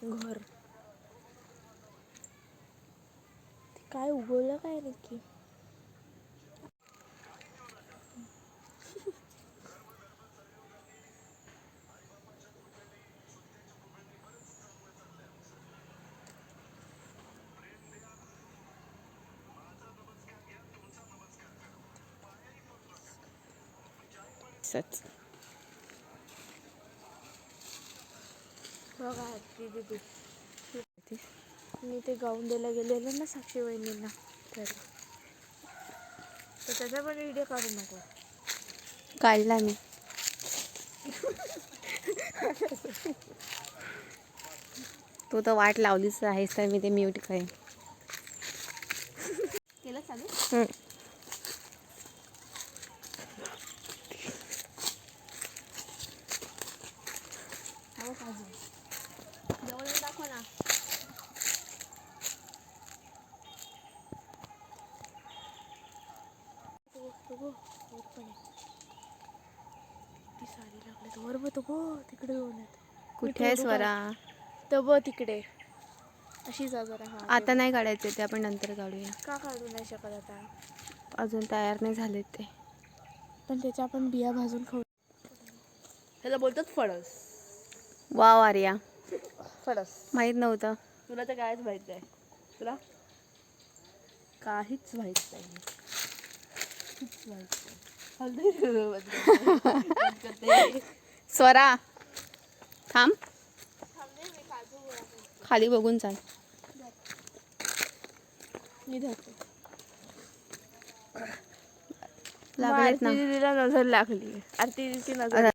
घर काय उगवलं काय नक्की. सच बघा दीदी मी ते गाऊन द्यायला गेलेलं ना साक्षी वहिनींना, तर त्याचा पण व्हिडिओ काढू नको. काढला मी. तू तर वाट लावलीच आहेस, तर मी ते म्यूट करेन. केलं चालू. जवळ दाखव ना. ती साडी लागली तर बरोबर तो तिकडे येऊन येत. कुठे आहे स्वरा? तर बघ तिकडे अशीच जरा. हा आता नाही काढायचे ते, आपण नंतर काढूया. का काढू नाही शकत आता? अजून तयार नाही झाले ते. पण त्याच्या आपण बिया भाजून खाऊ. त्याला बोलतात फणस. वाव आर्या, फणस माहीत नव्हतं. तुला तर कायच माहित नाही. तुला काहीच माहित नाही. स्वरा थांब, खाली बघून चाल. लागलेत ना. आरती दीदीला नजर लागली. आरती दीदीची नजर